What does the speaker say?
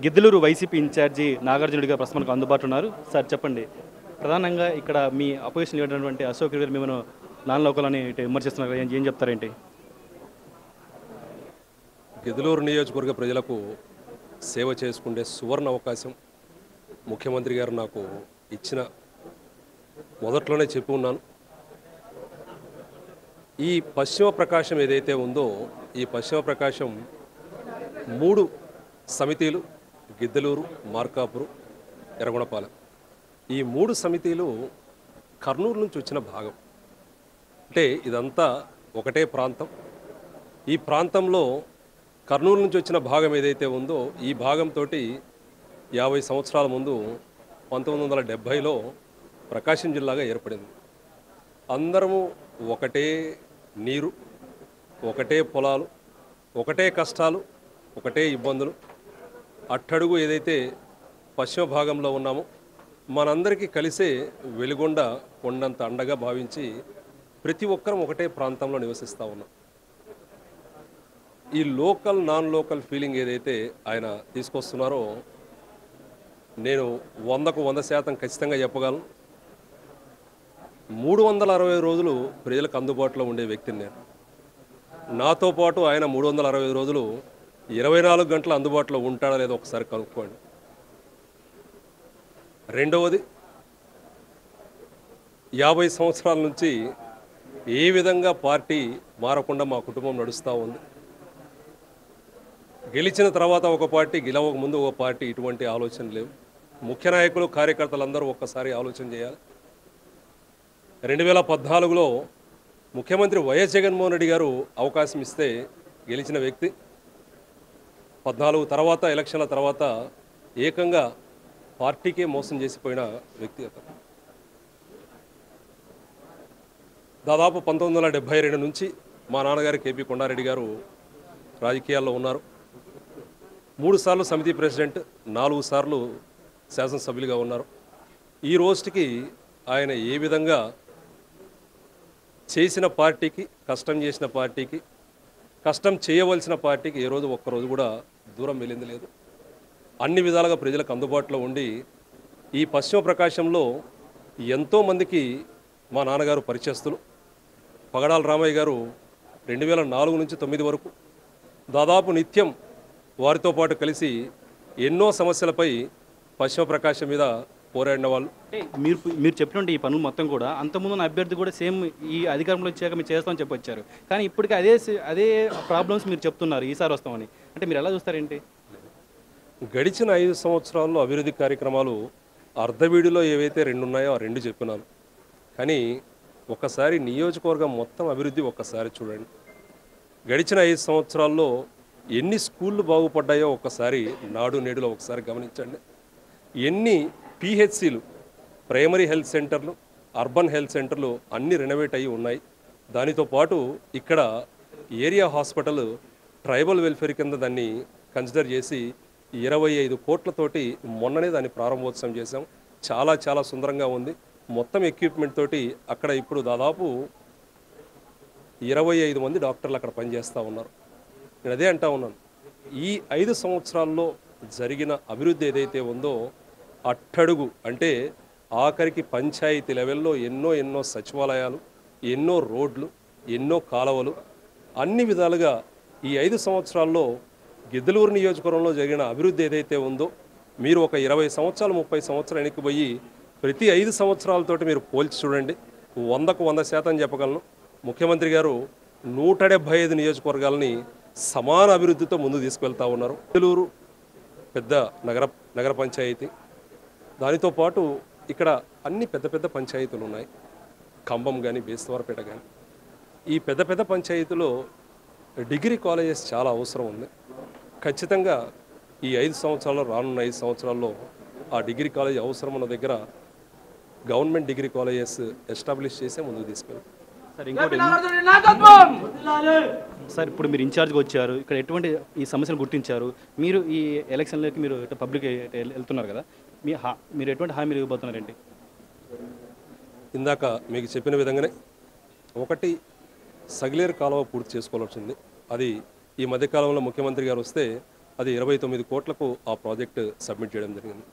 Giddalur YCP incharge నాగార్జునుడిగా ప్రస్తుతానికి అందుబాటులో ఉన్నారు. సార్ చెప్పండి, ప్రధానంగా ఇక్కడ మీ అపోజిషన్ లీడర్ అయినటువంటి అశోక్ గారు మిమ్మల్ని నాన్ లోకల్ అని ఇటు విమర్శిస్తున్నారు కదా, ఏం చెప్తారేంటి? గిద్దలూరు నియోజకవర్గ ప్రజలకు సేవ చేసుకునే సువర్ణ అవకాశం ముఖ్యమంత్రి గారు నాకు ఇచ్చిన మొదట్లోనే చెప్పి ఉన్నాను. ఈ పశ్చిమ ప్రకాశం ఏదైతే ఉందో ఈ పశ్చిమ ప్రకాశం 3 సమితిలు గిద్దలూరు, మార్కాపురం, ఎర్రగొండపాలెం, ఈ 3 సమితిలు కర్నూలు నుంచి వచ్చిన భాగం. అంటే ఇదంతా ఒకటే ప్రాంతం. ఈ ప్రాంతంలో కర్నూలు నుంచి వచ్చిన భాగం ఏదైతే ఉందో ఈ భాగంతో 50 సంవత్సరాల ముందు 1970లో ప్రకాశం జిల్లాగా ఏర్పడింది. అందరము ఒకటే నీరు, ఒకటే పొలాలు, ఒకటే కష్టాలు, ఒకటే ఇబ్బందులు. అట్టడుగు ఏదైతే పశ్చిమ భాగంలో ఉన్నామో మనందరికీ కలిసే వెలుగొండ కొండంత అండగా భావించి ప్రతి ఒక్కరం ఒకటే ప్రాంతంలో నివసిస్తూ ఉన్నాం. ఈ లోకల్ నాన్ లోకల్ ఫీలింగ్ ఏదైతే ఆయన తీసుకొస్తున్నారో నేను 100కు 100% ఖచ్చితంగా చెప్పగలను. 360 రోజులు ప్రజలకు అందుబాటులో ఉండే వ్యక్తిని నేను. నాతో పాటు ఆయన 360 రోజులు 24 గంటలు అందుబాటులో ఉంటాడా లేదో ఒకసారి కనుక్కోండి. రెండవది, 50 సంవత్సరాల నుంచి ఏ విధంగా పార్టీ మారకుండా మా కుటుంబం నడుస్తూ ఉంది. గెలిచిన తర్వాత ఒక పార్టీ, గెలవక ముందు ఒక పార్టీ, ఇటువంటి ఆలోచన లేవు. ముఖ్య నాయకులు, కార్యకర్తలందరూ ఒక్కసారి ఆలోచన చేయాలి. 2014లో ముఖ్యమంత్రి వైఎస్ జగన్మోహన్ రెడ్డి గారు అవకాశం ఇస్తే గెలిచిన వ్యక్తి. 14 తర్వాత ఎలక్షన్ల తర్వాత ఏకంగా పార్టీకే మోసం చేసిపోయిన వ్యక్తి అతను. దాదాపు 1972 నుంచి మా నాన్నగారు కేపీ కొండారెడ్డి గారు రాజకీయాల్లో ఉన్నారు. 3 సార్లు సమితి ప్రెసిడెంట్, 4 సార్లు శాసనసభ్యులుగా ఉన్నారు. ఈ రోజుకి ఆయన ఏ విధంగా చేసిన పార్టీకి, కష్టం చేసిన పార్టీకి, కష్టం చేయవలసిన పార్టీకి ఏ రోజు ఒక్కరోజు కూడా దూరం వెళ్ళింది లేదు. అన్ని విధాలుగా ప్రజలకు అందుబాటులో ఉండి ఈ పశ్చిమ ప్రకాశంలో ఎంతోమందికి మా నాన్నగారు పరిచయస్తులు. పగడాల రామయ్య గారు 2004 నుంచి 9 వరకు దాదాపు నిత్యం వారితో పాటు కలిసి ఎన్నో సమస్యలపై పశ్చిమ ప్రకాశం మీద పోరాడిన వాళ్ళు. మీరు చెప్పినట్టు ఈ పనులు మొత్తం కూడా అంతకుముందు అభ్యర్థి కూడా సేమ్ ఈ అధికారంలో వచ్చాక మీరు చేస్తామని చెప్పొచ్చారు. కానీ ఇప్పటికీ అదే ప్రాబ్లమ్స్ మీరు చెప్తున్నారు ఈసారి వస్తామని. అంటే మీరు ఎలా చూస్తారేంటి? గడిచిన 5 సంవత్సరాల్లో అభివృద్ధి కార్యక్రమాలు అర్ధవీడిలో ఏవైతే 2 ఉన్నాయో ఆ 2 చెప్పినాను. కానీ ఒకసారి నియోజకవర్గం మొత్తం అభివృద్ధి ఒక్కసారి చూడండి. గడిచిన 5 సంవత్సరాల్లో ఎన్ని స్కూళ్ళు బాగుపడ్డాయో ఒక్కసారి నాడు నేడులో ఒకసారి గమనించండి. ఎన్ని పిహెచ్సిలు, ప్రైమరీ హెల్త్ సెంటర్లు, అర్బన్ హెల్త్ సెంటర్లు అన్నీ రెనోవేట్ అయ్యి ఉన్నాయి. దానితో పాటు ఇక్కడ ఏరియా హాస్పిటల్ ట్రైబల్ వెల్ఫేర్ కింద దాన్ని కన్సిడర్ చేసి 25 కోట్లతోటి మొన్ననే దాన్ని ప్రారంభోత్సవం చేశాం. చాలా చాలా సుందరంగా ఉంది. మొత్తం ఎక్విప్మెంట్ తోటి అక్కడ ఇప్పుడు దాదాపు 25 మంది డాక్టర్లు అక్కడ పనిచేస్తూ ఉన్నారు. నేను అదే అంటా ఉన్నాను, ఈ 5 సంవత్సరాల్లో జరిగిన అభివృద్ధి ఏదైతే ఉందో అట్టడుగు అంటే ఆఖరికి పంచాయతీ లెవెల్లో ఎన్నో సచివాలయాలు, ఎన్నో రోడ్లు, ఎన్నో కాలువలు, అన్ని విధాలుగా ఈ 5 సంవత్సరాల్లో గిద్దలూరు నియోజకవర్గంలో జరిగిన అభివృద్ధి ఏదైతే ఉందో మీరు ఒక 20 సంవత్సరాలు 30 సంవత్సరాలు వెనక్కిపోయి ప్రతి 5 సంవత్సరాలతోటి మీరు పోల్చి చూడండి. 100కు 100% చెప్పగలను. ముఖ్యమంత్రి గారు 175 నియోజకవర్గాలని సమాన అభివృద్ధితో ముందుకు తీసుకువెళ్తూ ఉన్నారు. గిద్దలూరు పెద్ద నగర పంచాయతీ, దానితో పాటు ఇక్కడ అన్ని పెద్ద పంచాయతీలు ఉన్నాయి. ఖమ్మం కానీ, బేస్తవారపేట కానీ, ఈ పెద్ద పంచాయతీలో డిగ్రీ కాలేజెస్ చాలా అవసరం ఉంది. ఖచ్చితంగా ఈ 5 సంవత్సరాల్లో, రానున్న 5 సంవత్సరాల్లో ఆ డిగ్రీ కాలేజ్ అవసరం ఉన్న దగ్గర గవర్నమెంట్ డిగ్రీ కాలేజెస్ ఎస్టాబ్లిష్ చేసే ముందుకు తీసుకెళ్తాం. సార్ ఇంకోటి, సార్ ఇప్పుడు మీరు ఇన్ఛార్జ్గా వచ్చారు, ఇక్కడ ఎటువంటి ఈ సమస్యలు గుర్తించారు, మీరు ఈ ఎలక్షన్లోకి మీరు పబ్లిక్ వెళ్తున్నారు కదా, మీరు ఎటువంటి హామీలు ఇవ్వబోతున్నారేంటి? ఇందాక మీకు చెప్పిన విధంగానే ఒకటి సగిలేరు కాలువ పూర్తి చేసుకోవాల్సింది. అది ఈ మధ్యకాలంలో ముఖ్యమంత్రి గారు వస్తే అది 29 కోట్లకు ఆ ప్రాజెక్టు సబ్మిట్ చేయడం జరిగింది.